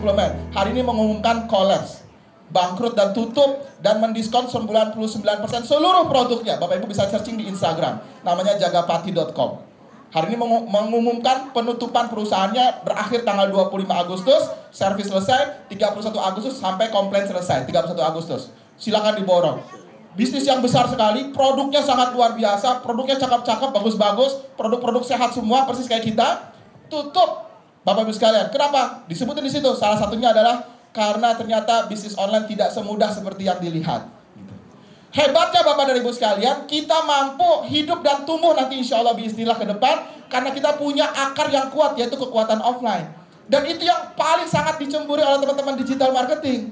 suplemen hari ini mengumumkan kolaps, bangkrut dan tutup, dan mendiskon 99% seluruh produknya. Bapak Ibu bisa searching di Instagram, namanya jagapati.com. Hari ini mengumumkan penutupan perusahaannya berakhir tanggal 25 Agustus, servis selesai 31 Agustus sampai komplain selesai 31 Agustus. Silakan diborong. Bisnis yang besar sekali, produknya sangat luar biasa, produknya cakep-cakep, bagus-bagus, produk-produk sehat semua, persis kayak kita. Tutup, Bapak Ibu sekalian. Kenapa? Disebutin di situ. Salah satunya adalah karena ternyata bisnis online tidak semudah seperti yang dilihat. Hebatnya Bapak dan Ibu sekalian, kita mampu hidup dan tumbuh nanti insya Allah bismillah ke depan karena kita punya akar yang kuat, yaitu kekuatan offline. Dan itu yang paling sangat dicemburi oleh teman-teman digital marketing,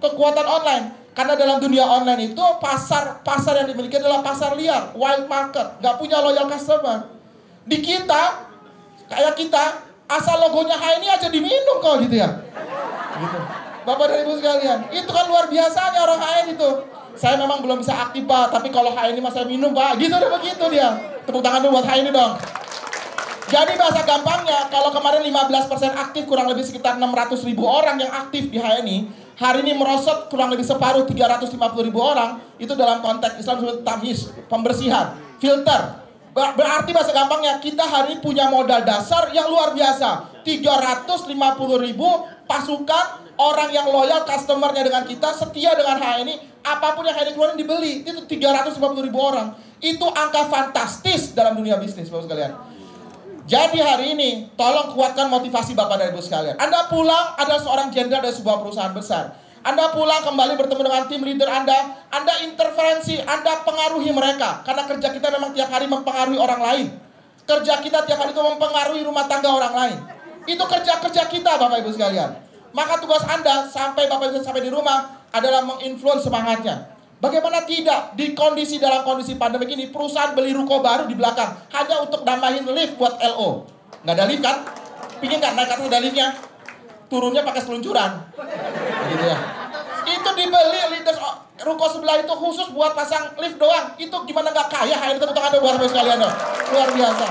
kekuatan online. Karena dalam dunia online itu pasar yang dimiliki adalah pasar liar, wild market, nggak punya loyal customer. Di kita, kayak kita, asal logonya HNI aja diminum kok gitu ya. Gitu. Bapak dan Ibu sekalian, itu kan luar biasanya orang HNI itu. Saya memang belum bisa aktif Pak, tapi kalau HNI mas saya minum Pak, gitu deh begitu dia. Tepuk tangan dulu buat HNI dong. Jadi bahasa gampangnya, kalau kemarin 15% aktif, kurang lebih sekitar 600.000 orang yang aktif di HNI, hari ini merosot kurang lebih separuh 350.000 orang, itu dalam konteks Islam disebut tamyiz, pembersihan, filter. Berarti bahasa gampangnya, kita hari ini punya modal dasar yang luar biasa. 350.000 pasukan orang yang loyal, customernya dengan kita, setia dengan HNI, apapun yang HNI keluarin dibeli. Itu 350.000 orang. Itu angka fantastis dalam dunia bisnis, Bapak sekalian. Jadi hari ini, tolong kuatkan motivasi Bapak dan Ibu sekalian. Anda pulang adalah seorang jenderal dari sebuah perusahaan besar. Anda pulang kembali bertemu dengan tim leader Anda interferensi, Anda pengaruhi mereka. Karena kerja kita memang tiap hari mempengaruhi orang lain. Kerja kita tiap hari itu mempengaruhi rumah tangga orang lain. Itu kerja-kerja kita Bapak Ibu sekalian. Maka tugas Anda sampai Bapak Ibu sampai di rumah adalah menginfluence semangatnya. Bagaimana tidak dalam kondisi pandemi ini perusahaan beli ruko baru di belakang hanya untuk nambahin lift buat LO. Nggak ada lift kan? Pingin kan naik atas ada liftnya? Turunnya pakai seluncuran. Gitu ya. Itu dibeli leaders ruko sebelah itu khusus buat pasang lift doang. Itu gimana nggak kaya? Hari tepuk tangan buat Bapak sekalian dong. Luar biasa.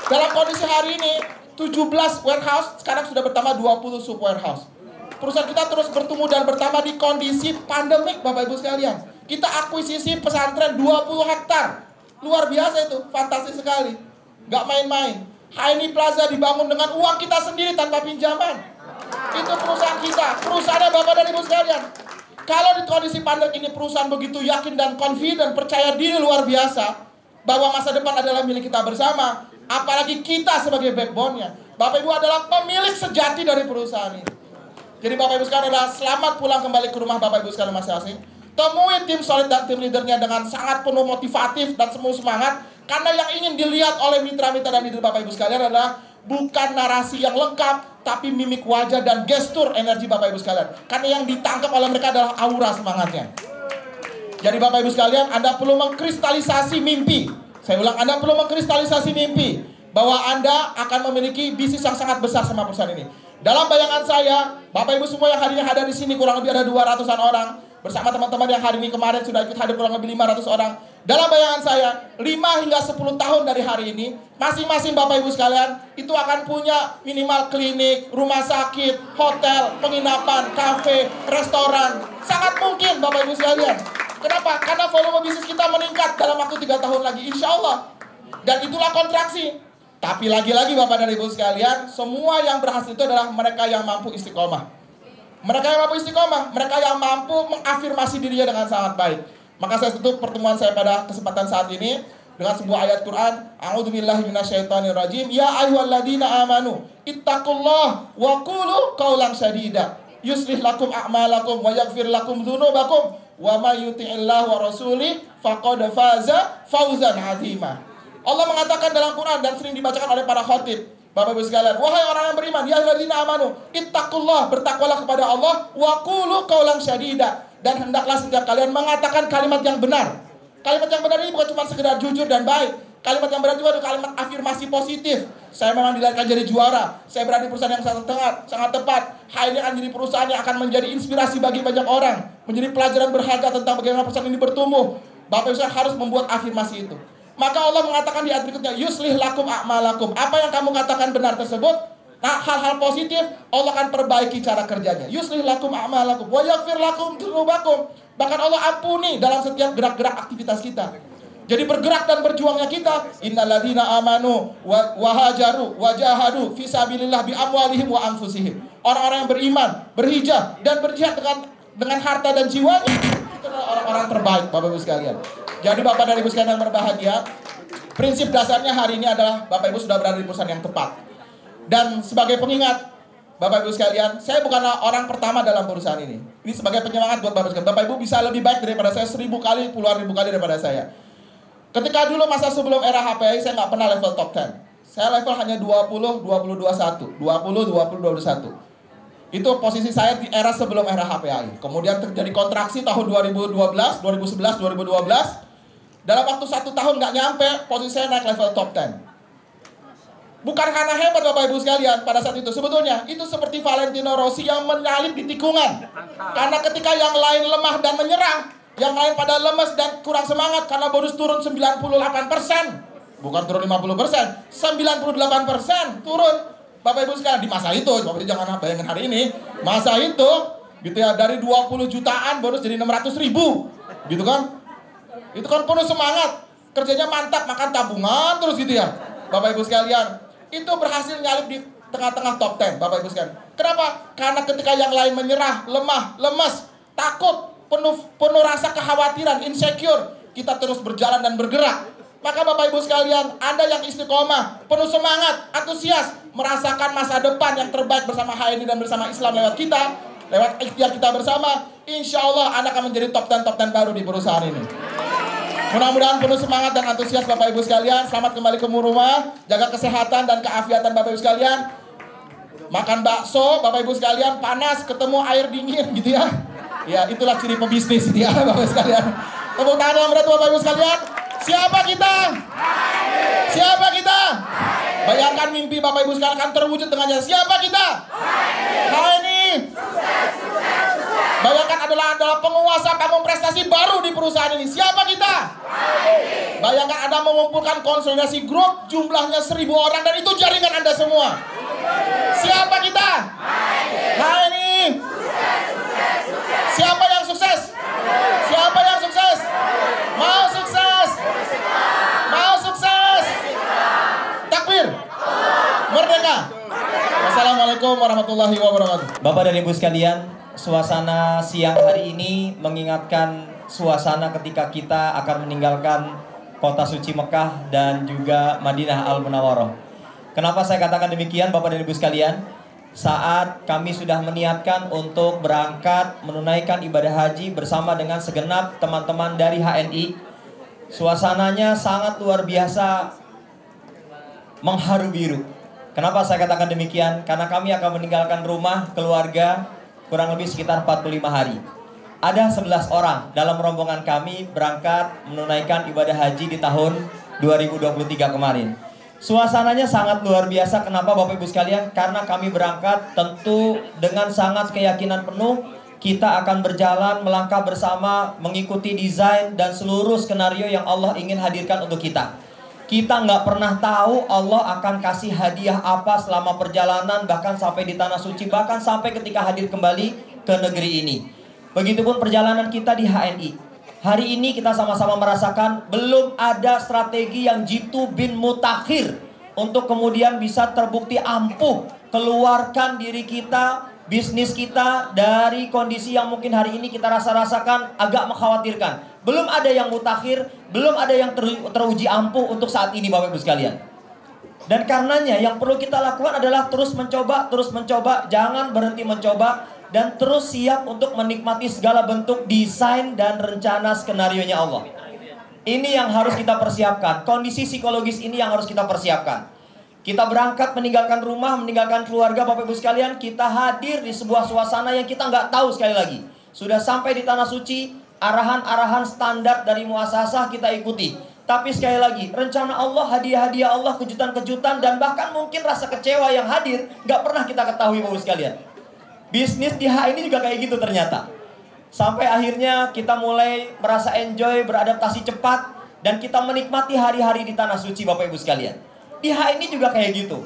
Dalam kondisi hari ini 17 warehouse sekarang sudah bertambah 20 sub warehouse. Perusahaan kita terus bertumbuh dan bertambah di kondisi pandemik Bapak Ibu sekalian. Kita akuisisi pesantren 20 hektar. Luar biasa itu, fantastis sekali. Nggak main-main. HNI Plaza dibangun dengan uang kita sendiri tanpa pinjaman. Itu perusahaan kita, perusahaannya Bapak dan Ibu sekalian. Kalau di kondisi pandemik ini perusahaan begitu yakin dan confident, percaya diri luar biasa bahwa masa depan adalah milik kita bersama. Apalagi kita sebagai backbone-nya. Bapak Ibu adalah pemilik sejati dari perusahaan ini. Jadi Bapak Ibu sekalian adalah selamat pulang kembali ke rumah Bapak Ibu sekalian masing-masing. Temui tim solid dan tim leadernya dengan sangat penuh motivatif dan semua semangat. Karena yang ingin dilihat oleh mitra-mitra dan leader Bapak Ibu sekalian adalah bukan narasi yang lengkap, tapi mimik wajah dan gestur energi Bapak Ibu sekalian. Karena yang ditangkap oleh mereka adalah aura semangatnya. Jadi Bapak Ibu sekalian, Anda perlu mengkristalisasi mimpi. Saya ulang, Anda perlu mengkristalisasi mimpi bahwa Anda akan memiliki bisnis yang sangat besar sama perusahaan ini. Dalam bayangan saya, Bapak Ibu semua yang hari ini hadir di sini kurang lebih ada 200-an orang. Bersama teman-teman yang hari ini kemarin sudah ikut hadir kurang lebih 500 orang. Dalam bayangan saya, 5 hingga 10 tahun dari hari ini, masing-masing Bapak Ibu sekalian, itu akan punya minimal klinik, rumah sakit, hotel, penginapan, kafe, restoran. Sangat mungkin Bapak Ibu sekalian. Kenapa? Karena volume bisnis kita meningkat dalam waktu 3 tahun lagi, insya Allah. Dan itulah kontraksi. Tapi lagi-lagi Bapak dan Ibu sekalian, semua yang berhasil itu adalah mereka yang mampu istiqomah. Mereka yang mampu istiqomah, mereka yang mampu mengafirmasi dirinya dengan sangat baik. Maka saya tutup pertemuan saya pada kesempatan saat ini dengan sebuah ayat Quran. A'udzubillahi minasyaitonirrajim. Ya ayyuhalladzina amanu ittaqullah wa qulu qaulan sadida. Yuslih lakum a'malakum wa yaghfir lakum dzunubakum wa may yuti'illah wa rasulih faqad faza fawzan 'azima. Allah mengatakan dalam Quran dan sering dibacakan oleh para khatib. Bapak Ibu sekalian, wahai orang yang beriman, ya ayyuhalladzina amanu, ittaqullah, bertakwalah kepada Allah, wa qulu qaulan syadida, dan hendaklah setiap kalian mengatakan kalimat yang benar. Kalimat yang benar ini bukan cuma sekedar jujur dan baik. Kalimat yang benar juga adalah kalimat afirmasi positif. Saya memang dilahirkan jadi juara. Saya berada di perusahaan yang sangat tepat. HNI akan jadi perusahaan yang akan menjadi inspirasi bagi banyak orang, menjadi pelajaran berharga tentang bagaimana perusahaan ini bertumbuh. Bapak Ibu harus membuat afirmasi itu. Maka Allah mengatakan di ayat berikutnya, yuslih lakum a'malakum. Apa yang kamu katakan benar tersebut, Nah, hal-hal positif Allah akan perbaiki cara kerjanya. Yuslih lakum a'malakum wa yaghfir lakum dzunubakum. Bahkan Allah ampuni dalam setiap gerak-gerak aktivitas kita. Jadi bergerak dan berjuangnya kita, innalladzina amanu wa hajaru wa jahadu fi sabilillah bi amwalihim wa anfusihim. Orang-orang yang beriman, berhijrah dan berjihad dengan harta dan jiwanya, itu adalah orang-orang terbaik, Bapak Ibu sekalian. Jadi Bapak dan Ibu sekalian yang berbahagia, prinsip dasarnya hari ini adalah Bapak Ibu sudah berada di perusahaan yang tepat. Dan sebagai pengingat, Bapak Ibu sekalian, saya bukanlah orang pertama dalam perusahaan ini. Ini sebagai penyemangat buat Bapak sekalian. Bapak Ibu bisa lebih baik daripada saya 1000 kali, puluhan ribu kali daripada saya. Ketika dulu masa sebelum era HPI, saya nggak pernah level top 10. Saya level hanya 20, 20, 21. 20, 20, 21. Itu posisi saya di era sebelum era HPI. Kemudian terjadi kontraksi tahun 2012, 2011, 2012. Dalam waktu 1 tahun nggak nyampe, posisi saya naik level top 10. Bukan karena hebat Bapak Ibu sekalian pada saat itu. Sebetulnya itu seperti Valentino Rossi yang menyalip di tikungan. Karena ketika yang lain lemah dan menyerang, yang lain pada lemes dan kurang semangat karena bonus turun 98%. Bukan turun 50%, 98% turun. Bapak Ibu sekalian, di masa itu, Bapak Ibu jangan bayangin hari ini. Masa itu, gitu ya, dari 20 jutaan bonus jadi 600.000. Gitu kan? Itu kan penuh semangat. Kerjanya mantap, makan tabungan terus gitu ya. Bapak Ibu sekalian, itu berhasil nyalip di tengah-tengah top 10, Bapak Ibu sekalian. Kenapa? Karena ketika yang lain menyerah, lemah, lemes, takut, penuh rasa kekhawatiran, insecure, kita terus berjalan dan bergerak. Maka Bapak Ibu sekalian, Anda yang istiqomah, penuh semangat, antusias, merasakan masa depan yang terbaik bersama HNI dan bersama Islam lewat kita, lewat ikhtiar kita bersama, insya Allah Anda akan menjadi top 10 baru di perusahaan ini. Mudah-mudahan penuh semangat dan antusias Bapak Ibu sekalian. Selamat kembali ke rumah, jaga kesehatan dan keafiatan Bapak Ibu sekalian. Makan bakso Bapak Ibu sekalian, panas ketemu air dingin gitu ya. Ya, itulah ciri pebisnis ya Bapak Ibu sekalian. Tepuk tangan yang berat Bapak Ibu sekalian. Siapa kita? Siapa kita? Bayangkan mimpi Bapak Ibu sekalian akan terwujud dengannya. Siapa kita? HNI. Bayangkan adalah penguasa panggung prestasi baru di perusahaan ini. Siapa kita? Bayangkan Anda mengumpulkan konsolidasi grup, jumlahnya 1000 orang dan itu jaringan Anda semua. Siapa kita? HNI. Siapa yang sukses? Siapa yang sukses? Mau sukses? Mau sukses? Takbir. Merdeka. Wassalamualaikum warahmatullahi wabarakatuh. Bapak dan Ibu sekalian, suasana siang hari ini mengingatkan suasana ketika kita akan meninggalkan kota suci Mekah dan juga Madinah Al-Munawwarah. Kenapa saya katakan demikian Bapak dan Ibu sekalian? Saat kami sudah meniatkan untuk berangkat menunaikan ibadah haji bersama dengan segenap teman-teman dari HNI, suasananya sangat luar biasa mengharu biru. Kenapa saya katakan demikian? Karena kami akan meninggalkan rumah, keluarga, kurang lebih sekitar 45 hari. Ada 11 orang dalam rombongan kami berangkat menunaikan ibadah haji di tahun 2023 kemarin. Suasananya sangat luar biasa. Kenapa Bapak Ibu sekalian? Karena kami berangkat tentu dengan sangat keyakinan penuh kita akan berjalan melangkah bersama mengikuti desain dan seluruh skenario yang Allah ingin hadirkan untuk kita. Kita nggak pernah tahu Allah akan kasih hadiah apa selama perjalanan, bahkan sampai di tanah suci, bahkan sampai ketika hadir kembali ke negeri ini. Begitupun perjalanan kita di HNI. Hari ini kita sama-sama merasakan belum ada strategi yang jitu bin mutakhir untuk kemudian bisa terbukti ampuh keluarkan diri kita, bisnis kita dari kondisi yang mungkin hari ini kita rasakan agak mengkhawatirkan. Belum ada yang mutakhir, belum ada yang teruji ampuh untuk saat ini Bapak Ibu sekalian. Dan karenanya yang perlu kita lakukan adalah terus mencoba, jangan berhenti mencoba, dan terus siap untuk menikmati segala bentuk desain dan rencana skenarionya Allah. Ini yang harus kita persiapkan. Kondisi psikologis ini yang harus kita persiapkan. Kita berangkat meninggalkan rumah, meninggalkan keluarga Bapak Ibu sekalian. Kita hadir di sebuah suasana yang kita nggak tahu sekali lagi. Sudah sampai di tanah suci, arahan-arahan standar dari muasasah kita ikuti. Tapi sekali lagi, rencana Allah, hadiah-hadiah Allah, kejutan-kejutan, dan bahkan mungkin rasa kecewa yang hadir nggak pernah kita ketahui Bapak Ibu sekalian. Bisnis di HNI juga kayak gitu ternyata. Sampai akhirnya kita mulai merasa enjoy, beradaptasi cepat, dan kita menikmati hari-hari di tanah suci Bapak Ibu sekalian. Di HNI juga kayak gitu.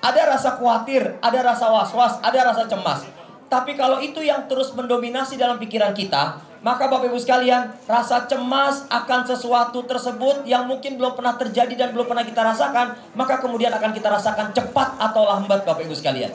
Ada rasa khawatir, ada rasa was-was, ada rasa cemas. Tapi kalau itu yang terus mendominasi dalam pikiran kita, maka Bapak Ibu sekalian, rasa cemas akan sesuatu tersebut yang mungkin belum pernah terjadi dan belum pernah kita rasakan, maka kemudian akan kita rasakan cepat atau lambat Bapak Ibu sekalian.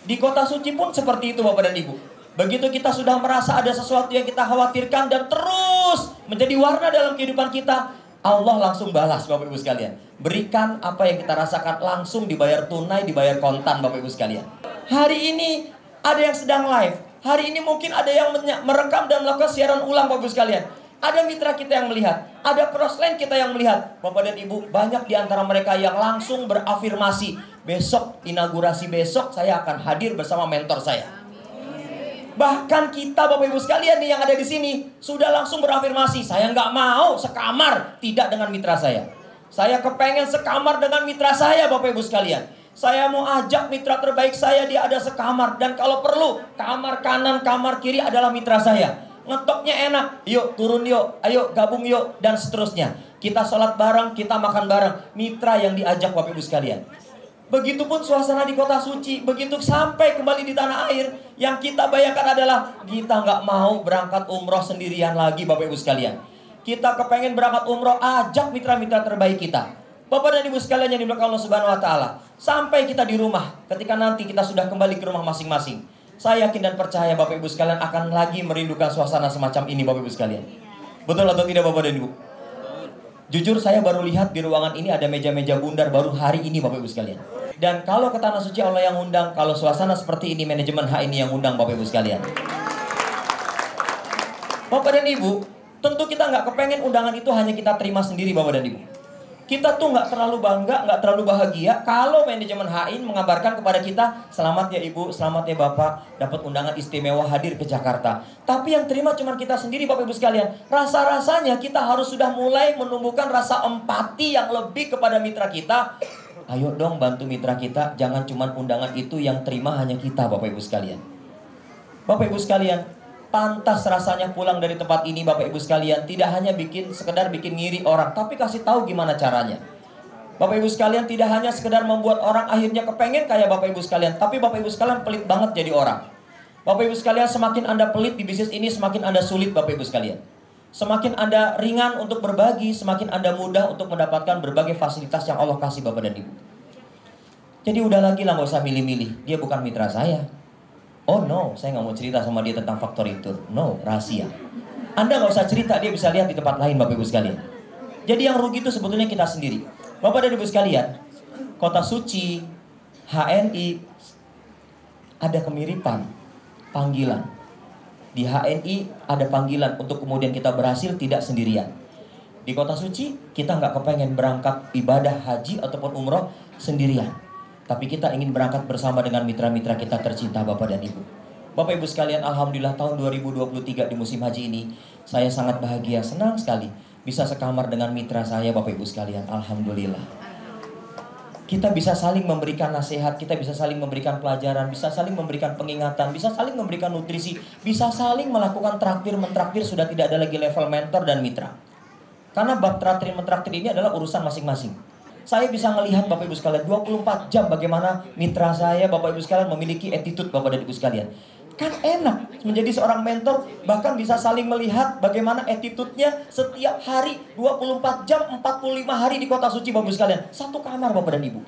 Di kota suci pun seperti itu Bapak dan Ibu. Begitu kita sudah merasa ada sesuatu yang kita khawatirkan dan terus menjadi warna dalam kehidupan kita, Allah langsung balas Bapak Ibu sekalian. Berikan apa yang kita rasakan, langsung dibayar tunai, dibayar kontan Bapak Ibu sekalian. Hari ini ada yang sedang live. Hari ini mungkin ada yang merekam dan melakukan siaran ulang Bapak Ibu sekalian. Ada mitra kita yang melihat. Ada crossline kita yang melihat. Bapak dan Ibu, banyak di antara mereka yang langsung berafirmasi. Besok, inaugurasi besok, saya akan hadir bersama mentor saya. Bahkan kita Bapak Ibu sekalian nih yang ada di sini sudah langsung berafirmasi. Saya nggak mau sekamar tidak dengan mitra saya. Saya kepengen sekamar dengan mitra saya Bapak Ibu sekalian. Saya mau ajak mitra terbaik saya, dia ada sekamar. Dan kalau perlu, kamar kanan, kamar kiri adalah mitra saya. Ngetoknya enak, yuk turun yuk, ayo gabung yuk, dan seterusnya. Kita sholat bareng, kita makan bareng. Mitra yang diajak Bapak Ibu sekalian. Begitupun suasana di kota suci. Begitu sampai kembali di tanah air, yang kita bayangkan adalah kita nggak mau berangkat umroh sendirian lagi Bapak Ibu sekalian. Kita kepengen berangkat umroh, ajak mitra-mitra terbaik kita. Bapak dan Ibu sekalian yang dimuliakan Allah Subhanahu wa taala. Sampai kita di rumah, ketika nanti kita sudah kembali ke rumah masing-masing. Saya yakin dan percaya Bapak Ibu sekalian akan lagi merindukan suasana semacam ini Bapak Ibu sekalian. Betul atau tidak Bapak dan Ibu? Jujur saya baru lihat di ruangan ini ada meja-meja bundar baru hari ini Bapak Ibu sekalian. Dan kalau ke Tanah Suci Allah yang undang, kalau suasana seperti ini manajemen H ini yang undang Bapak Ibu sekalian. Bapak dan Ibu, tentu kita nggak kepengen undangan itu hanya kita terima sendiri Bapak dan Ibu. Kita tuh nggak terlalu bangga, nggak terlalu bahagia kalau manajemen HI mengabarkan kepada kita, selamat ya Ibu, selamat ya Bapak, dapat undangan istimewa hadir ke Jakarta. Tapi yang terima cuma kita sendiri Bapak Ibu sekalian. Rasa-rasanya kita harus sudah mulai menumbuhkan rasa empati yang lebih kepada mitra kita. Ayo dong bantu mitra kita, jangan cuma undangan itu yang terima hanya kita Bapak Ibu sekalian. Bapak Ibu sekalian, pantas rasanya pulang dari tempat ini Bapak Ibu sekalian. Tidak hanya sekedar bikin ngiri orang, tapi kasih tahu gimana caranya. Bapak Ibu sekalian, tidak hanya sekedar membuat orang akhirnya kepengen kayak Bapak Ibu sekalian, tapi Bapak Ibu sekalian pelit banget jadi orang. Bapak Ibu sekalian, semakin Anda pelit di bisnis ini, semakin Anda sulit Bapak Ibu sekalian. Semakin Anda ringan untuk berbagi, semakin Anda mudah untuk mendapatkan berbagai fasilitas yang Allah kasih Bapak dan Ibu. Jadi udah lagi lah, gak usah milih-milih. Dia bukan mitra saya. Oh no, saya nggak mau cerita sama dia tentang faktor itu. No, rahasia. Anda nggak usah cerita, dia bisa lihat di tempat lain Bapak Ibu sekalian. Jadi yang rugi itu sebetulnya kita sendiri. Bapak dan Ibu sekalian, kota suci, HNI, ada kemiripan panggilan. Di HNI ada panggilan untuk kemudian kita berhasil tidak sendirian. Di kota suci, kita nggak kepengen berangkat ibadah haji ataupun umroh sendirian. Tapi kita ingin berangkat bersama dengan mitra-mitra kita tercinta Bapak dan Ibu. Bapak Ibu sekalian, alhamdulillah tahun 2023 di musim haji ini, saya sangat bahagia, senang sekali bisa sekamar dengan mitra saya Bapak Ibu sekalian. Alhamdulillah. Kita bisa saling memberikan nasihat, kita bisa saling memberikan pelajaran, bisa saling memberikan pengingatan, bisa saling memberikan nutrisi, bisa saling melakukan traktir-mentraktir, sudah tidak ada lagi level mentor dan mitra. Karena bab traktir-mentraktir ini adalah urusan masing-masing. Saya bisa melihat Bapak Ibu sekalian 24 jam bagaimana mitra saya Bapak Ibu sekalian memiliki attitude Bapak dan Ibu sekalian. Kan enak menjadi seorang mentor, bahkan bisa saling melihat bagaimana attitude-nya setiap hari 24 jam 45 hari di kota suci Bapak Ibu sekalian. Satu kamar Bapak dan Ibu.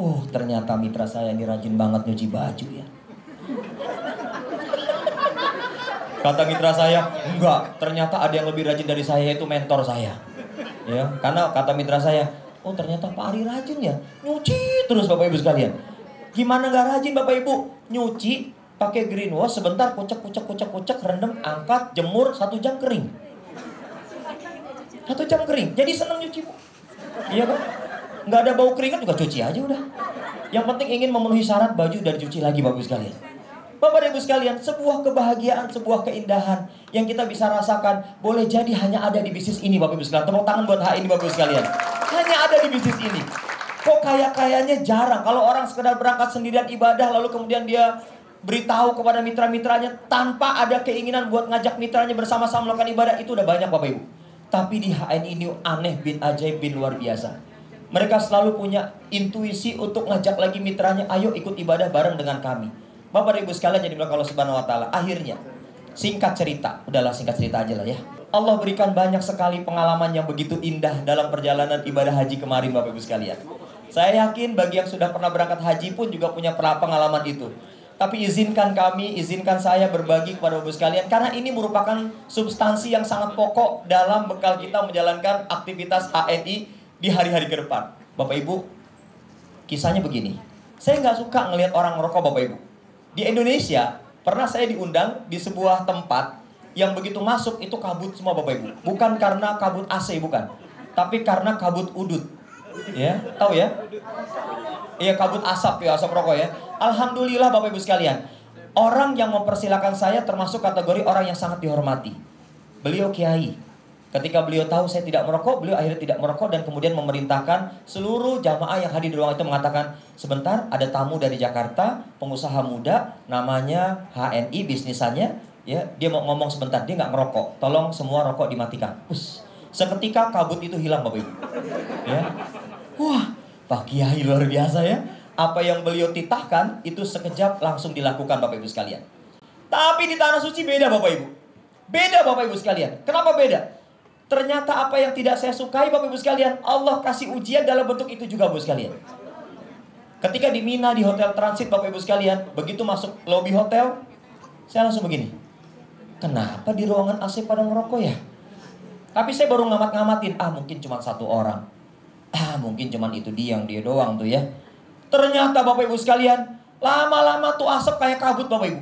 Oh ternyata mitra saya ini rajin banget nyuci baju ya. Kata mitra saya, enggak, ternyata ada yang lebih rajin dari saya, yaitu mentor saya. Ya, karena kata mitra saya, oh ternyata Pak Ari rajin ya, nyuci terus Bapak Ibu sekalian. Gimana gak rajin Bapak Ibu? Nyuci, pakai green wash, sebentar kucek, rendam, angkat, jemur, 1 jam kering. 1 jam kering, jadi seneng nyuci Bu. Iya kan? Gak ada bau keringat juga cuci aja udah. Yang penting ingin memenuhi syarat baju dan cuci lagi Bapak Ibu sekalian. Bapak dan Ibu sekalian, sebuah kebahagiaan, sebuah keindahan yang kita bisa rasakan boleh jadi hanya ada di bisnis ini Bapak Ibu sekalian. Tepuk tangan buat HI ini Bapak Ibu sekalian. Hanya ada di bisnis ini. Kok kayaknya jarang kalau orang sekedar berangkat sendirian ibadah lalu kemudian dia beritahu kepada mitra-mitranya tanpa ada keinginan buat ngajak mitranya bersama-sama melakukan ibadah, itu udah banyak Bapak Ibu. Tapi di HN ini aneh bin ajaib bin luar biasa. Mereka selalu punya intuisi untuk ngajak lagi mitranya, ayo ikut ibadah bareng dengan kami. Bapak dan Ibu sekalian, jadi kalau Subhanahu wa taala, akhirnya singkat cerita, udahlah singkat cerita aja lah ya. Allah berikan banyak sekali pengalaman yang begitu indah dalam perjalanan ibadah haji kemarin Bapak Ibu sekalian. Saya yakin bagi yang sudah pernah berangkat haji pun juga punya pengalaman itu. Tapi izinkan saya berbagi kepada Bapak Ibu sekalian, karena ini merupakan substansi yang sangat pokok dalam bekal kita menjalankan aktivitas HNI di hari-hari ke depan. Bapak Ibu, kisahnya begini. Saya nggak suka ngelihat orang ngerokok Bapak Ibu. Di Indonesia, pernah saya diundang di sebuah tempat yang begitu masuk itu kabut semua Bapak Ibu. Bukan karena kabut AC, bukan. Tapi karena kabut udut. Ya, tahu ya? Iya, kabut asap ya, asap rokok ya. Alhamdulillah Bapak Ibu sekalian. Orang yang mempersilahkan saya termasuk kategori orang yang sangat dihormati. Beliau kiai. Ketika beliau tahu saya tidak merokok, beliau akhirnya tidak merokok dan kemudian memerintahkan seluruh jamaah yang hadir di ruangan itu mengatakan, sebentar ada tamu dari Jakarta, pengusaha muda, namanya HNI bisnisannya, ya dia mau ngomong sebentar, dia nggak ngerokok, tolong semua rokok dimatikan. Seketika kabut itu hilang Bapak Ibu. Ya, wah, Pak Kiai luar biasa ya. Apa yang beliau titahkan itu sekejap langsung dilakukan Bapak Ibu sekalian. Tapi di Tanah Suci beda Bapak Ibu. Beda Bapak Ibu sekalian. Kenapa beda? Ternyata apa yang tidak saya sukai Bapak Ibu sekalian, Allah kasih ujian dalam bentuk itu juga Bapak Ibu sekalian. Ketika di Mina di hotel transit Bapak Ibu sekalian, begitu masuk lobi hotel, saya langsung begini. Kenapa di ruangan AC pada ngerokok ya? Tapi saya baru ngamat-ngamatin, mungkin cuma satu orang. Mungkin cuma itu dia doang tuh ya. Ternyata Bapak Ibu sekalian, lama-lama tuh asap kayak kabut Bapak Ibu.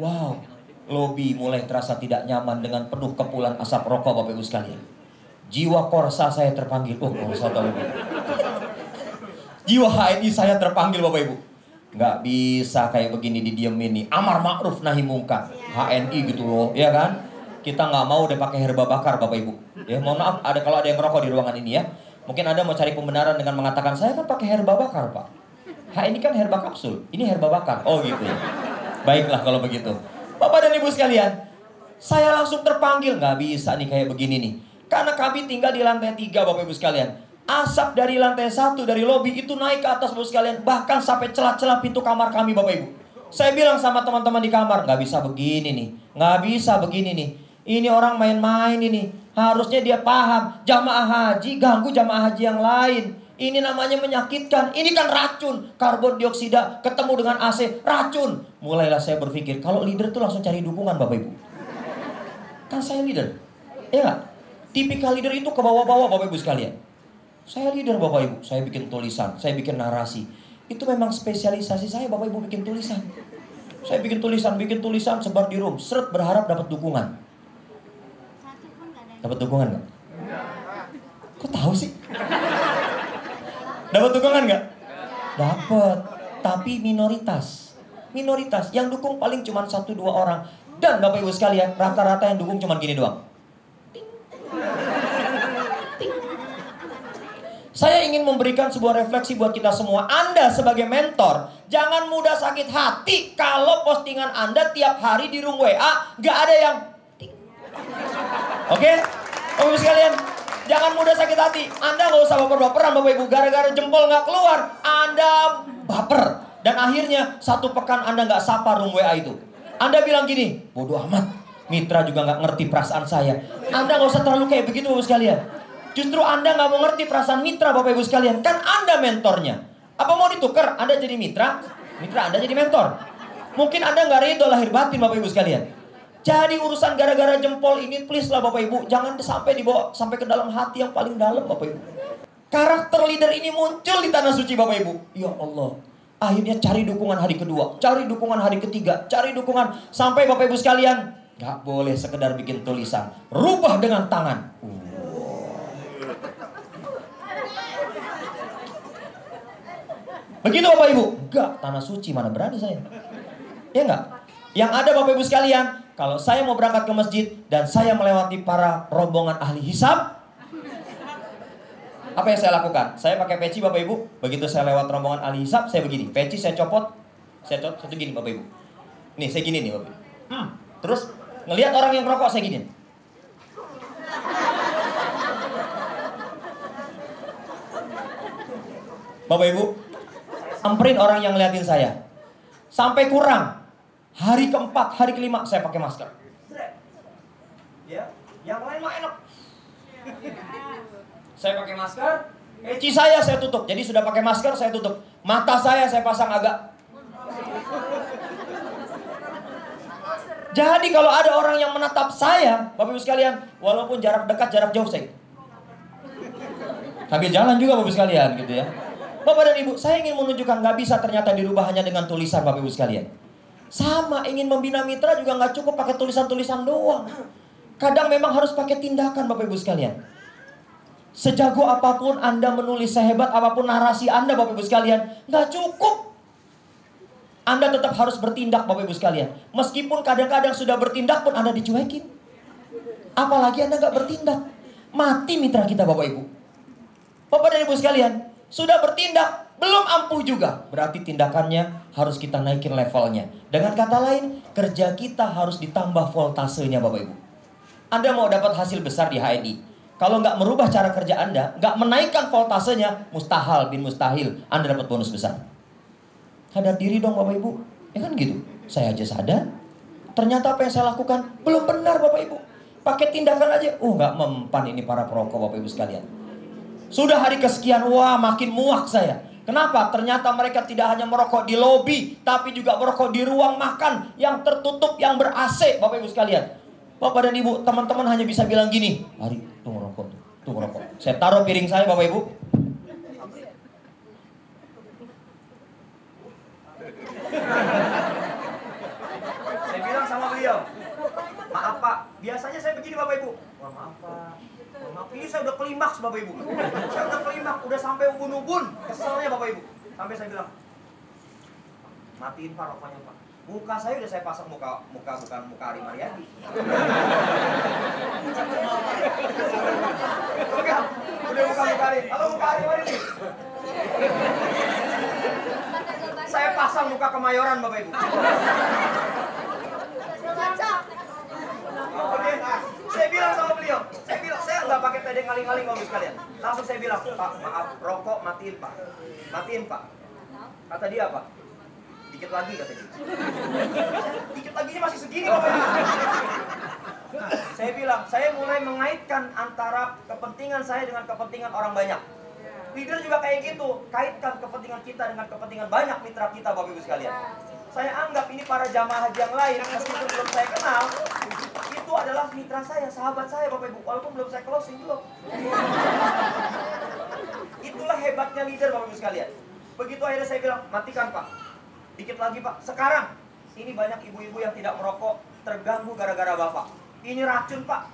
Wow, lobi mulai terasa tidak nyaman dengan penuh kepulan asap rokok Bapak Ibu sekalian. Jiwa korsa saya terpanggil. Korsa tahu. Jiwa HNI saya terpanggil Bapak Ibu. Nggak bisa kayak begini didiemin nih. Amar ma'ruf nahi mungkar. HNI gitu loh, ya kan? Kita nggak mau udah pakai herba bakar Bapak Ibu. Ya, mohon maaf kalau ada yang ngerokok di ruangan ini ya. Mungkin Anda mau cari pembenaran dengan mengatakan, saya kan pakai herba bakar Pak. Ini kan herba kapsul, ini herba bakar. Oh gitu ya. Baiklah kalau begitu. Bapak dan Ibu sekalian, saya langsung terpanggil. Nggak bisa nih kayak begini nih. Karena kami tinggal di lantai 3 Bapak Ibu sekalian. Asap dari lantai 1 dari lobi itu naik ke atas Bapak Ibu sekalian. Bahkan sampai celah-celah pintu kamar kami Bapak Ibu. Saya bilang sama teman-teman di kamar, nggak bisa begini nih. Nggak bisa begini nih. Ini orang main-main ini. Harusnya dia paham. Jamaah haji ganggu jamaah haji yang lain. Ini namanya menyakitkan. Ini kan racun. Karbon dioksida ketemu dengan AC. Racun. Mulailah saya berpikir. Kalau leader tuh langsung cari dukungan Bapak Ibu. Kan saya leader. Ya gak? Tipikal leader itu ke bawah-bawah Bapak Ibu sekalian. Saya leader Bapak Ibu. Saya bikin tulisan. Saya bikin narasi. Itu memang spesialisasi saya Bapak Ibu bikin tulisan. Saya bikin tulisan. Sebar di room. Seret berharap dapat dukungan. Dapat dukungan gak? Kok tahu sih? Dapat dukungan gak? Dapat. Tapi minoritas. Yang dukung paling cuma 1-2 orang. Dan Bapak Ibu sekalian, rata-rata yang dukung cuma gini doang. Saya ingin memberikan sebuah refleksi buat kita semua. Anda sebagai mentor, jangan mudah sakit hati kalau postingan Anda tiap hari di room WA gak ada yang Oke? Bapak Ibu sekalian, jangan mudah sakit hati. Anda gak usah baper-baperan Bapak Ibu. Gara-gara jempol gak keluar, Anda baper. Dan akhirnya 1 pekan Anda gak sapa room WA itu. Anda bilang gini, bodoh amat. Mitra juga gak ngerti perasaan saya. Anda gak usah terlalu kayak begitu Bapak Ibu sekalian. Justru Anda gak mau ngerti perasaan mitra Bapak Ibu sekalian. Kan Anda mentornya. Apa mau ditukar? Anda jadi mitra, mitra Anda jadi mentor. Mungkin Anda gak ridho lahir batin Bapak Ibu sekalian. Jadi urusan gara-gara jempol ini please lah Bapak Ibu. Jangan sampai dibawa sampai ke dalam hati yang paling dalam Bapak Ibu. Karakter leader ini muncul di Tanah Suci Bapak Ibu. Ya Allah. Akhirnya cari dukungan hari kedua. Cari dukungan hari ketiga. Cari dukungan. Sampai Bapak Ibu sekalian. Gak boleh sekedar bikin tulisan. Rubah dengan tangan. Begitu Bapak Ibu. Enggak. Tanah Suci mana berani saya. Ya enggak. Yang ada Bapak Ibu sekalian. Kalau saya mau berangkat ke masjid dan saya melewati para rombongan ahli hisab, apa yang saya lakukan? Saya pakai peci Bapak Ibu. Begitu saya lewat rombongan ahli hisab, saya begini. Peci saya copot, satu gini Bapak Ibu. Nih saya gini nih Bapak Ibu. Terus ngelihat orang yang merokok saya gini. Bapak Ibu, samperin orang yang ngeliatin saya. Sampai kurang hari keempat, hari kelima saya pakai masker. Ya, yang lain mah enak. Saya pakai masker, peci saya tutup. Jadi sudah pakai masker saya tutup. Mata saya pasang agak. Jadi kalau ada orang yang menatap saya, Bapak Ibu sekalian, walaupun jarak dekat, jarak jauh saya sambil jalan juga Bapak Ibu sekalian gitu ya. Bapak dan Ibu, saya ingin menunjukkan nggak bisa ternyata dirubah hanya dengan tulisan Bapak Ibu sekalian. Sama, ingin membina mitra juga nggak cukup pakai tulisan-tulisan doang. Kadang memang harus pakai tindakan Bapak Ibu sekalian. Sejago apapun Anda menulis, sehebat apapun narasi Anda Bapak Ibu sekalian, nggak cukup. Anda tetap harus bertindak Bapak Ibu sekalian. Meskipun kadang-kadang sudah bertindak pun Anda dicuekin. Apalagi Anda nggak bertindak. Mati mitra kita Bapak Ibu. Bapak dan Ibu sekalian, sudah bertindak, belum ampuh juga. Berarti tindakannya harus kita naikin levelnya. Dengan kata lain, kerja kita harus ditambah voltasenya Bapak Ibu. Anda mau dapat hasil besar di HNI. Kalau nggak merubah cara kerja Anda, nggak menaikkan voltasenya, mustahil bin mustahil, Anda dapat bonus besar. Sadar diri dong Bapak Ibu. Ya kan gitu. Saya aja sadar. Ternyata apa yang saya lakukan belum benar Bapak Ibu. Pakai tindakan aja. Nggak mempan ini para perokok Bapak Ibu sekalian. Sudah hari kesekian, makin muak saya. Kenapa? Ternyata mereka tidak hanya merokok di lobi, tapi juga merokok di ruang makan yang tertutup, yang ber-AC, Bapak Ibu sekalian. Bapak dan Ibu, teman-teman hanya bisa bilang gini, mari, tuh ngerokok, tuh ngerokok. Saya taruh piring saya, Bapak Ibu. Saya bilang sama beliau, maaf Pak, biasanya saya begini Bapak Ibu. Maaf Pak. Maaf, ini saya udah klimaks Bapak Ibu. Saya udah klimaks, udah sampai ubun-ubun. Keselnya Bapak Ibu. Sampai saya bilang, matiin Pak rokoknya Pak. Muka saya udah saya pasang muka bukan muka Ari Mariadi. Oke, udah muka Ari. Halo muka Ari Mariadi. Saya pasang muka Kemayoran Bapak Ibu. Oke, saya bilang sama beliau, saya nggak pakai tedeng ngaling-ngaling Bapak sekalian. Langsung saya bilang, Pak, maaf, rokok matiin Pak. Matiin Pak. Kata dia apa? Dikit lagi kata dia. Dikit laginya masih segini Bapak. Saya bilang, saya mulai mengaitkan antara kepentingan saya dengan kepentingan orang banyak. Leader juga kayak gitu, kaitkan kepentingan kita dengan kepentingan banyak mitra kita Bapak Ibu sekalian. Saya anggap ini para jamaah haji yang lain, meskipun belum saya kenal, itu adalah mitra saya, sahabat saya Bapak Ibu, walaupun belum saya closing belum. Itulah hebatnya leader Bapak Ibu sekalian. Begitu akhirnya saya bilang, matikan Pak. Dikit lagi Pak. Sekarang, ini banyak ibu-ibu yang tidak merokok, terganggu gara-gara Bapak. Ini racun Pak.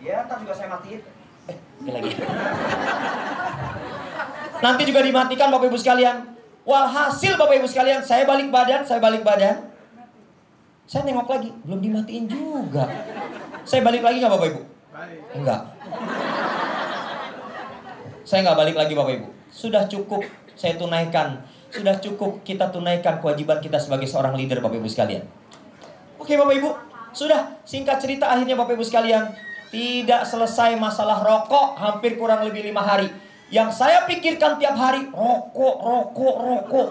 Ya, ntar juga saya matiin. Lagi. Nanti juga dimatikan Bapak Ibu sekalian. Walhasil Bapak Ibu sekalian, saya balik badan. Saya nengok lagi, belum dimatiin juga. Saya balik lagi nggak Bapak Ibu? Enggak. Saya nggak balik lagi Bapak Ibu. Sudah cukup saya tunaikan. Sudah cukup kita tunaikan kewajiban kita sebagai seorang leader Bapak Ibu sekalian. Oke Bapak Ibu, sudah singkat cerita akhirnya Bapak Ibu sekalian. Tidak selesai masalah rokok hampir kurang lebih 5 hari. Yang saya pikirkan tiap hari, rokok.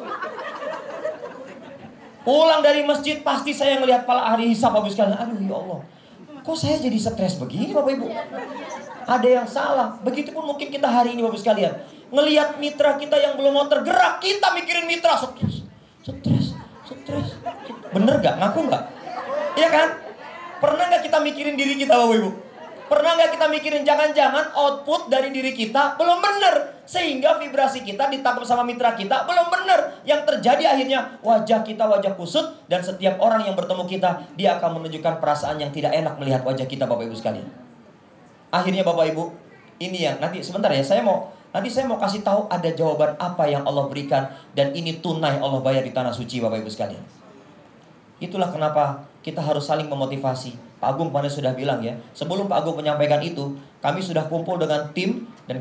Pulang dari masjid pasti saya ngelihat pala ahli hisab Bapak Ibu sekalian. Aduh ya Allah, kok saya jadi stres begini Bapak Ibu? Ada yang salah. Begitupun mungkin kita hari ini Bapak Ibu sekalian. Ngelihat mitra kita yang belum mau tergerak, kita mikirin mitra stres. Bener gak? Ngaku gak? Iya kan? Pernah gak kita mikirin diri kita Bapak Ibu? Pernah nggak kita mikirin jangan-jangan output dari diri kita belum benar, sehingga vibrasi kita ditangkap sama mitra kita belum benar. Yang terjadi akhirnya wajah kita wajah kusut, dan setiap orang yang bertemu kita dia akan menunjukkan perasaan yang tidak enak melihat wajah kita Bapak Ibu sekalian. Akhirnya Bapak Ibu, ini yang nanti sebentar ya, saya mau kasih tahu ada jawaban apa yang Allah berikan, dan ini tunai Allah bayar di tanah suci Bapak Ibu sekalian. Itulah kenapa kita harus saling memotivasi. Pak Agung pada sudah bilang ya, sebelum Pak Agung menyampaikan itu, kami sudah kumpul dengan tim, dan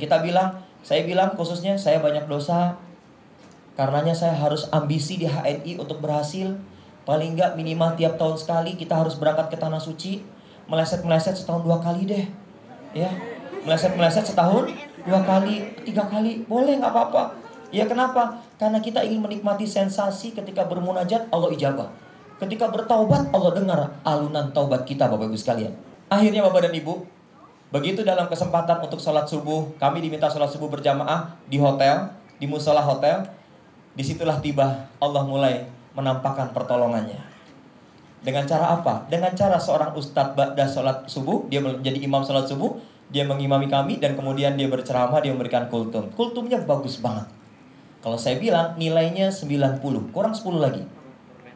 saya bilang khususnya saya banyak dosa, karenanya saya harus ambisi di HNI untuk berhasil. Paling nggak minimal tiap tahun sekali kita harus berangkat ke tanah suci. Meleset setahun 2 kali deh, ya. Meleset setahun 2 kali, 3 kali, boleh nggak apa-apa. Ya kenapa? Karena kita ingin menikmati sensasi ketika bermunajat, Allah ijabah. Ketika bertaubat, Allah dengar alunan taubat kita, Bapak Ibu sekalian. Akhirnya Bapak dan Ibu, begitu dalam kesempatan untuk sholat subuh, kami diminta sholat subuh berjamaah di hotel, di musola hotel. Disitulah tiba Allah mulai menampakkan pertolongannya. Dengan cara apa? Dengan cara seorang ustadz ba'da sholat subuh, dia menjadi imam sholat subuh, dia mengimami kami, dan kemudian dia berceramah, dia memberikan kultum. Kultumnya bagus banget. Kalau saya bilang nilainya 90, kurang 10 lagi.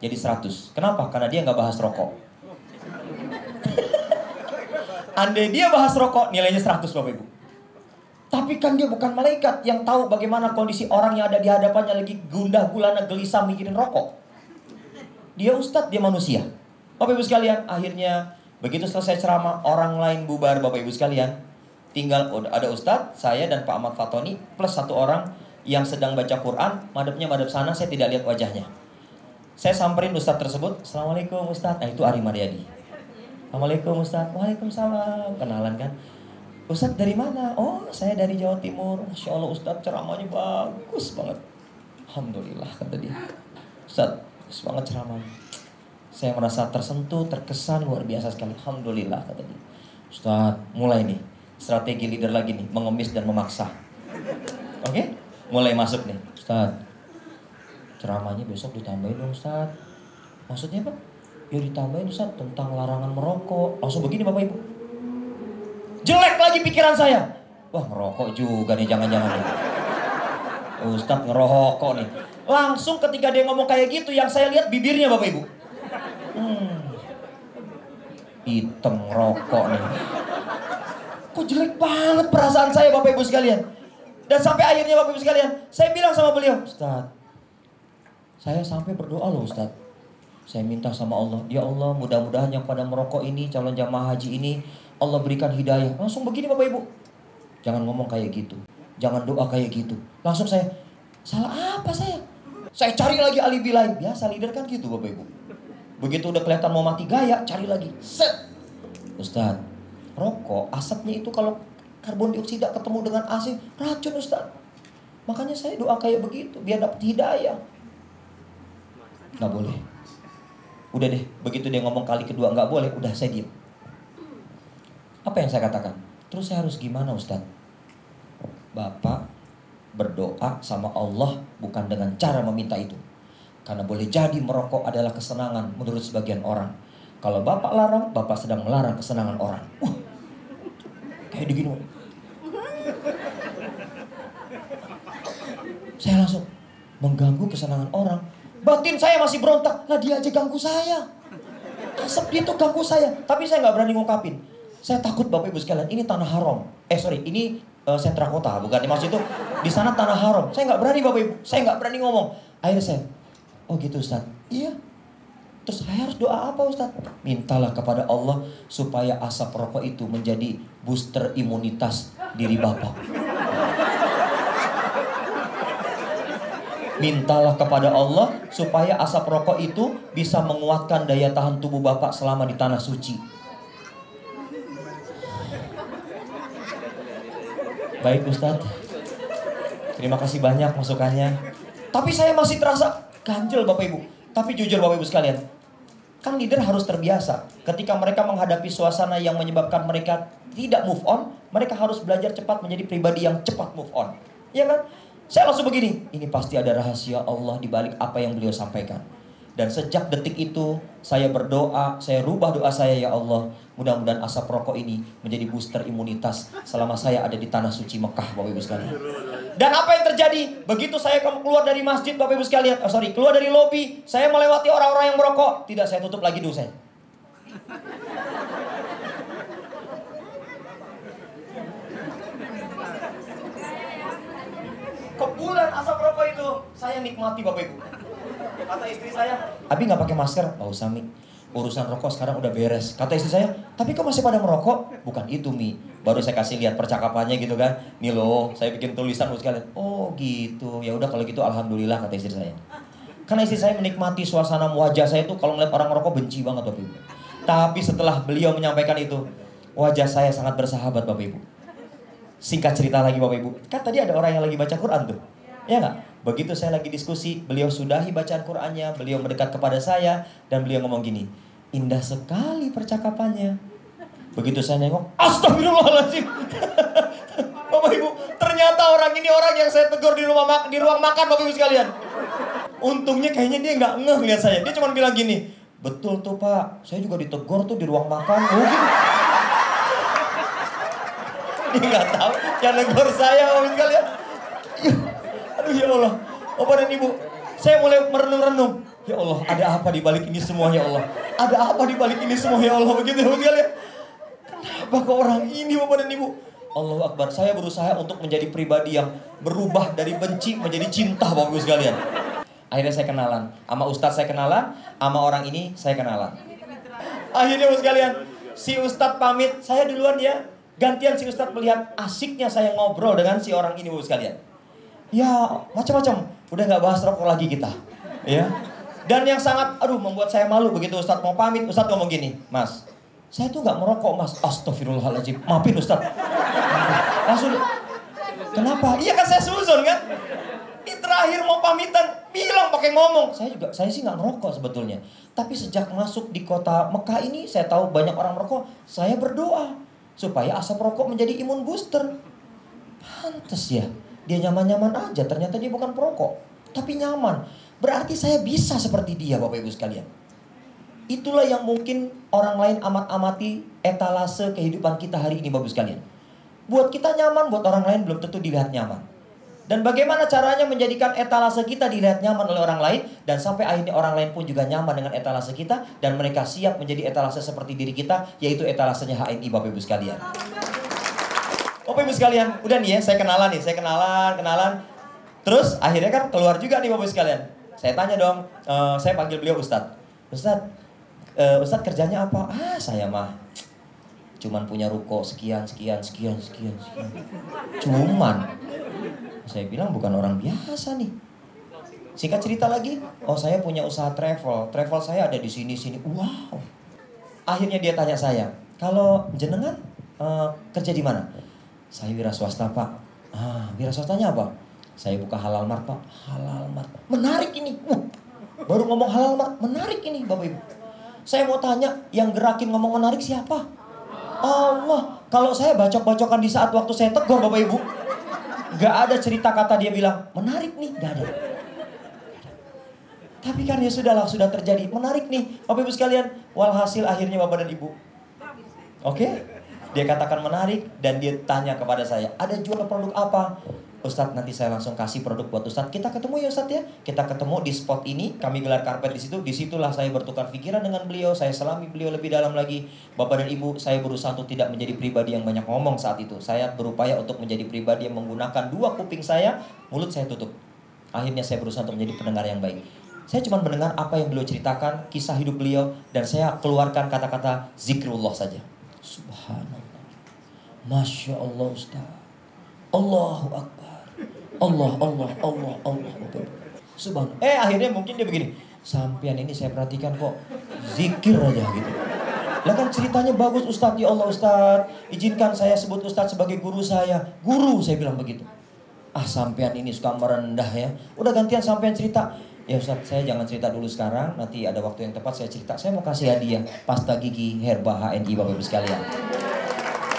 Jadi 100. Kenapa? Karena dia nggak bahas rokok. Andai dia bahas rokok, nilainya 100 Bapak Ibu. Tapi kan dia bukan malaikat yang tahu bagaimana kondisi orang yang ada di hadapannya lagi gundah gulana gelisah mikirin rokok. Dia ustadz, dia manusia. Bapak Ibu sekalian, akhirnya begitu selesai ceramah, orang lain bubar Bapak Ibu sekalian. Tinggal ada ustadz, saya dan Pak Ahmad Fatoni plus satu orang yang sedang baca Quran, madepnya madep sana, saya tidak lihat wajahnya. Saya samperin ustadz tersebut, Assalamualaikum ustadz. Nah itu Ari Mariadi. Assalamualaikum ustadz. Waalaikumsalam. Kenalan kan. Ustadz dari mana? Oh saya dari Jawa Timur. Masya Allah ustadz ceramahnya bagus banget. Alhamdulillah kata dia. Ustadz bagus banget ceramahnya. Saya merasa tersentuh, terkesan luar biasa sekali. Alhamdulillah kata dia. Ustadz mulai nih. Strategi leader lagi nih. Mengemis dan memaksa. Oke? Mulai masuk nih. Ustadz ceramahnya besok ditambahin dong Ustadz. Maksudnya apa? Ya ditambahin Ustadz tentang larangan merokok. Langsung begini Bapak Ibu. Jelek lagi pikiran saya. Wah ngerokok juga nih jangan-jangan nih. Ustadz ngerokok nih. Langsung ketika dia ngomong kayak gitu, yang saya lihat bibirnya Bapak Ibu. Hitam ngerokok nih. Kok jelek banget perasaan saya Bapak Ibu sekalian. Dan sampai akhirnya Bapak Ibu sekalian, saya bilang sama beliau, Ustadz, saya sampai berdoa loh Ustadz. Saya minta sama Allah, ya Allah mudah-mudahan yang pada merokok ini, calon jamaah haji ini, Allah berikan hidayah. Langsung begini Bapak Ibu. Jangan ngomong kayak gitu. Jangan doa kayak gitu. Langsung saya, salah apa saya? Saya cari lagi alibi lain. Biasa leader kan gitu Bapak Ibu. Begitu udah kelihatan mau mati gaya, cari lagi. Set. Ustadz, rokok asapnya itu kalau karbon dioksida ketemu dengan AC, racun Ustadz. Makanya saya doa kayak begitu, biar dapat hidayah. Nggak boleh. Udah deh, begitu dia ngomong kali kedua nggak boleh, udah saya diam. Apa yang saya katakan? Terus saya harus gimana Ustadz? Bapak berdoa sama Allah bukan dengan cara meminta itu. Karena boleh jadi merokok adalah kesenangan menurut sebagian orang. Kalau Bapak larang, Bapak sedang melarang kesenangan orang. Kayak begini. Saya langsung mengganggu kesenangan orang. Batin saya masih berontak. Lah dia aja ganggu saya. Asap dia tuh ganggu saya. Tapi saya nggak berani ngungkapin. Saya takut Bapak Ibu sekalian. Ini tanah haram. Ini sentra kota. Bukan maksud itu. Di sana tanah haram. Saya nggak berani Bapak Ibu. Saya nggak berani ngomong. Akhirnya saya, oh gitu Ustaz. Iya. Terus saya harus doa apa Ustaz? Mintalah kepada Allah supaya asap rokok itu menjadi booster imunitas diri Bapak. Mintalah kepada Allah supaya asap rokok itu bisa menguatkan daya tahan tubuh Bapak selama di tanah suci. Baik Ustadz, terima kasih banyak masukannya. Tapi saya masih terasa ganjel Bapak Ibu. Tapi jujur Bapak Ibu sekalian, kan leader harus terbiasa. Ketika mereka menghadapi suasana yang menyebabkan mereka tidak move on, mereka harus belajar cepat menjadi pribadi yang cepat move on. Iya kan? Saya langsung begini, ini pasti ada rahasia Allah di balik apa yang beliau sampaikan. Dan sejak detik itu, saya berdoa, saya rubah doa saya, ya Allah, mudah-mudahan asap rokok ini menjadi booster imunitas selama saya ada di tanah suci Mekah, Bapak Ibu sekalian. Dan apa yang terjadi? Begitu saya keluar dari masjid, Bapak Ibu sekalian, keluar dari lobi, saya melewati orang-orang yang merokok. Tidak, saya tutup lagi dulu saya. Kepulan asap rokok itu saya nikmati Bapak Ibu. Kata istri saya, Abi nggak pakai masker, nggak usah Mi. Urusan rokok sekarang udah beres. Kata istri saya, tapi kok masih pada merokok? Bukan itu Mi. Baru saya kasih lihat percakapannya gitu kan. Nih loh, saya bikin tulisan buat sekalian. Oh gitu. Ya udah kalau gitu alhamdulillah kata istri saya. Karena istri saya menikmati suasana wajah saya tuh kalau ngeliat orang merokok benci banget Bapak Ibu. Tapi setelah beliau menyampaikan itu, wajah saya sangat bersahabat Bapak Ibu. Singkat cerita lagi Bapak Ibu, kan tadi ada orang yang lagi baca Quran tuh, ya nggak? Begitu saya lagi diskusi, beliau sudahi bacaan Qur'annya, beliau mendekat kepada saya, dan beliau ngomong gini, indah sekali percakapannya. Begitu saya nengok, astagfirullahaladzim. Bapak Ibu, ternyata orang ini orang yang saya tegur di ruang makan, Bapak Ibu sekalian. Untungnya kayaknya dia nggak ngeh lihat saya. Dia cuma bilang gini, betul tuh Pak, saya juga ditegur tuh di ruang makan. Oh, gitu. Dia nggak tahu yang negor saya, Bapak Ibu sekalian. Aduh ya Allah, Bapak dan Ibu, saya mulai merenung-renung. Ya Allah, ada apa di balik ini semua ya Allah? Ada apa di balik ini semua ya Allah? Begitu Bapak sekalian. Kenapa ke orang ini Bapak dan Ibu? Allahu Akbar, saya berusaha untuk menjadi pribadi yang berubah dari benci menjadi cinta Bapak Ibu sekalian. Akhirnya saya kenalan, sama Ustadz saya kenalan, sama orang ini saya kenalan. Akhirnya Bapak sekalian, si Ustadz pamit, saya duluan ya. Gantian si Ustadz melihat asiknya saya ngobrol dengan si orang ini Bapak sekalian. Ya macam-macam, udah gak bahas rokok lagi kita. Ya. Dan yang sangat, membuat saya malu begitu Ustadz mau pamit, Ustadz ngomong gini, Mas, saya tuh gak merokok Mas. Astagfirullahaladzim, maafin Ustadz. Langsung, kenapa? Iya kan saya suzon kan? Di terakhir mau pamitan, bilang pakai ngomong. Saya sih nggak ngerokok sebetulnya. Tapi sejak masuk di kota Mekah ini, saya tahu banyak orang merokok. Saya berdoa supaya asap rokok menjadi imun booster. Pantes ya, dia nyaman-nyaman aja. Ternyata dia bukan perokok, tapi nyaman. Berarti saya bisa seperti dia, Bapak Ibu sekalian. Itulah yang mungkin orang lain amat-amati etalase kehidupan kita hari ini, Bapak Ibu sekalian. Buat kita nyaman, buat orang lain belum tentu dilihat nyaman. Dan bagaimana caranya menjadikan etalase kita dilihat nyaman oleh orang lain, dan sampai akhirnya orang lain pun juga nyaman dengan etalase kita, dan mereka siap menjadi etalase seperti diri kita, yaitu etalasenya HNI Bapak Ibu sekalian. Bapak Ibu sekalian, udah nih ya, saya kenalan. Terus akhirnya kan keluar juga nih Bapak Ibu sekalian. Saya tanya dong, saya panggil beliau Ustadz. Ustadz kerjanya apa? Saya mah cuman punya ruko sekian. Cuman saya bilang bukan orang biasa nih. Singkat cerita lagi, saya punya usaha travel. Travel saya ada di sini. Wow. Akhirnya dia tanya saya, kalau jenengan kerja di mana? Saya wira swasta Pak. Wira swastanya apa? Saya buka halal mart Pak. Halal mart. Menarik ini. Baru ngomong halal mart, menarik ini Bapak Ibu. Saya mau tanya, yang gerakin ngomong menarik siapa? Allah. Kalau saya bacok-bacokan di saat waktu saya tegur Bapak Ibu, gak ada cerita kata dia bilang menarik nih, gak ada. Tapi kan ya sudahlah, sudah terjadi. Menarik nih Bapak Ibu sekalian. Walhasil akhirnya Bapak dan Ibu, oke, dia katakan menarik. Dan dia tanya kepada saya, ada jual produk apa? Ustadz, nanti saya langsung kasih produk buat Ustadz. Kita ketemu ya Ustadz ya. Kita ketemu di spot ini, kami gelar karpet di situ. Disitulah saya bertukar pikiran dengan beliau. Saya selami beliau lebih dalam lagi. Bapak dan Ibu, saya berusaha untuk tidak menjadi pribadi yang banyak ngomong saat itu. Saya berupaya untuk menjadi pribadi yang menggunakan dua kuping saya, mulut saya tutup. Akhirnya saya berusaha untuk menjadi pendengar yang baik. Saya cuma mendengar apa yang beliau ceritakan, kisah hidup beliau, dan saya keluarkan kata-kata zikrullah saja. Subhanallah, Masya Allah Ustaz, Allahu Akbar, Allah. Subhanallah. Akhirnya mungkin dia begini, sampean ini saya perhatikan kok zikir aja gitu. Lah kan ceritanya bagus Ustaz. Ya Allah Ustaz, izinkan saya sebut Ustaz sebagai guru saya. Guru, saya bilang begitu. Sampean ini suka merendah ya. Udah gantian sampean cerita. Ya Ustaz, saya jangan cerita dulu sekarang. Nanti ada waktu yang tepat saya cerita. Saya mau kasih hadiah pasta gigi Herba HNI Bapak Ibu sekalian.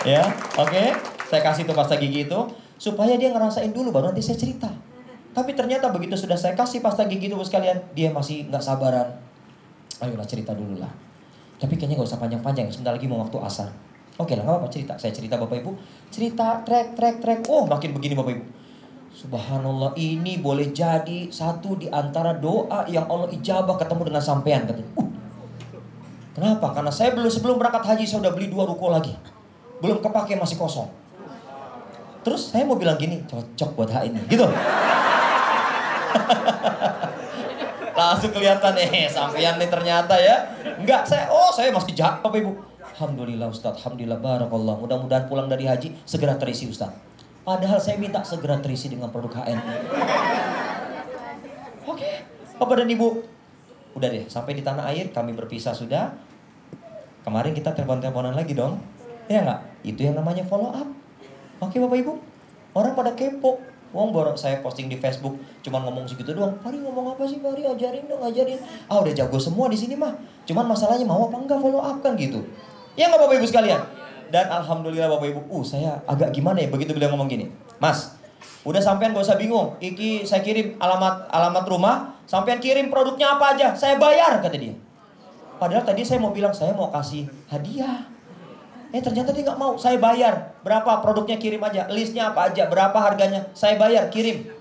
Ya, oke. Saya kasih tuh pasta gigi itu supaya dia ngerasain dulu, baru nanti saya cerita. Tapi ternyata begitu sudah saya kasih pasta gigi itu sekalian, dia masih nggak sabaran. Ayolah cerita dulu lah. Tapi kayaknya nggak usah panjang-panjang, sebentar lagi mau waktu asar. Oke lah, nggak apa-apa cerita. Saya cerita Bapak Ibu, cerita trek. Makin begini Bapak Ibu. Subhanallah, ini boleh jadi satu di antara doa yang Allah ijabah ketemu dengan sampean katanya. Kenapa? Karena saya sebelum berangkat haji saya udah beli 2 ruko lagi. Belum kepake, masih kosong. Terus saya mau bilang gini, cocok buat HNI, gitu. Langsung kelihatan sampean nih ternyata ya. Enggak, saya masih jahat Bapak Ibu. Alhamdulillah Ustaz, alhamdulillah barakallah. Mudah-mudahan pulang dari haji segera terisi Ustaz. Padahal saya minta segera terisi dengan produk HNI. Oke, Bapak dan Ibu. Udah deh, sampai di tanah air kami berpisah sudah. Kemarin kita telepon-teleponan lagi dong. Ya enggak? Itu yang namanya follow up. Oke Bapak Ibu, orang pada kepo. Wong baru saya posting di Facebook cuman ngomong segitu doang. Pari ngomong apa sih Pari? Ajarin dong, ajarin. Ah udah jago semua di sini mah. Cuman masalahnya mau apa enggak follow up kan gitu. Ya nggak Bapak Ibu sekalian. Dan alhamdulillah Bapak Ibu, saya agak gimana ya begitu beliau ngomong gini. Mas, udah sampean gak usah bingung. Iki saya kirim alamat rumah, sampean kirim produknya apa aja, saya bayar kata dia. Padahal tadi saya mau bilang saya mau kasih hadiah. Ternyata dia nggak mau, saya bayar. Berapa produknya kirim aja, listnya apa aja, berapa harganya, saya bayar, kirim.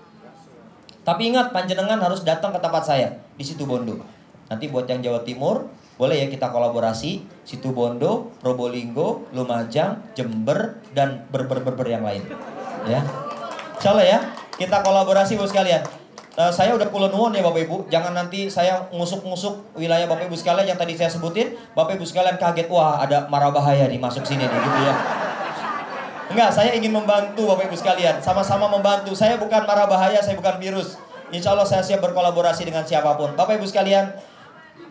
Tapi ingat, panjenengan harus datang ke tempat saya di Situbondo. Nanti buat yang Jawa Timur, boleh ya kita kolaborasi. Situbondo, Probolinggo, Lumajang, Jember, dan ber yang lain. Ya, insya Allah ya, kita kolaborasi bos sekalian. Saya udah kula nuwun ya Bapak Ibu, jangan nanti saya ngusuk-ngusuk wilayah Bapak Ibu sekalian yang tadi saya sebutin, Bapak Ibu sekalian kaget, wah ada mara bahaya nih masuk sini nih gitu ya. Enggak, saya ingin membantu Bapak Ibu sekalian, sama-sama membantu. Saya bukan mara bahaya, saya bukan virus. Insya Allah saya siap berkolaborasi dengan siapapun. Bapak Ibu sekalian,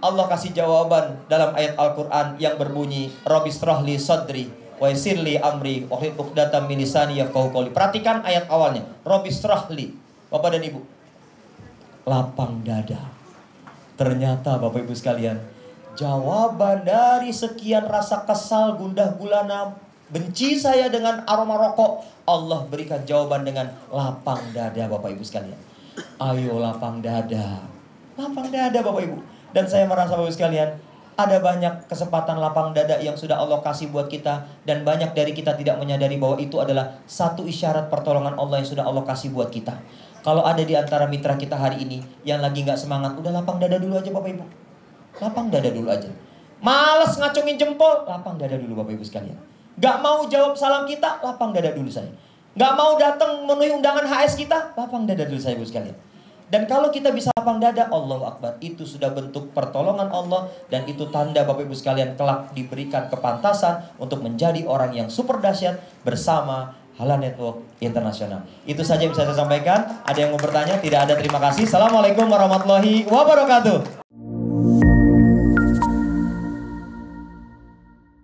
Allah kasih jawaban dalam ayat Al-Quran yang berbunyi, Robisrohli sodri, wa yassirli amri, wa hlul 'uqdatam min lisani yafqahu qawli. Perhatikan ayat awalnya, Robisrohli, Bapak dan Ibu, lapang dada. Ternyata Bapak Ibu sekalian, jawaban dari sekian rasa kesal, gundah gulana, benci saya dengan aroma rokok, Allah berikan jawaban dengan lapang dada Bapak Ibu sekalian. Ayo lapang dada. Lapang dada Bapak Ibu. Dan saya merasa Bapak Ibu sekalian, ada banyak kesempatan lapang dada yang sudah Allah kasih buat kita. Dan banyak dari kita tidak menyadari bahwa itu adalah satu isyarat pertolongan Allah yang sudah Allah kasih buat kita. Kalau ada di antara mitra kita hari ini yang lagi gak semangat, udah lapang dada dulu aja Bapak Ibu. Lapang dada dulu aja. Males ngacungin jempol, lapang dada dulu Bapak Ibu sekalian. Gak mau jawab salam kita, lapang dada dulu saya. Gak mau datang memenuhi undangan HS kita, lapang dada dulu saya Ibu sekalian. Dan kalau kita bisa lapang dada, Allahu Akbar, itu sudah bentuk pertolongan Allah. Dan itu tanda Bapak Ibu sekalian kelak diberikan kepantasan untuk menjadi orang yang super dahsyat bersama Hala Network Internasional. Itu saja yang bisa saya sampaikan. Ada yang mau bertanya? Tidak ada, terima kasih. Assalamualaikum warahmatullahi wabarakatuh.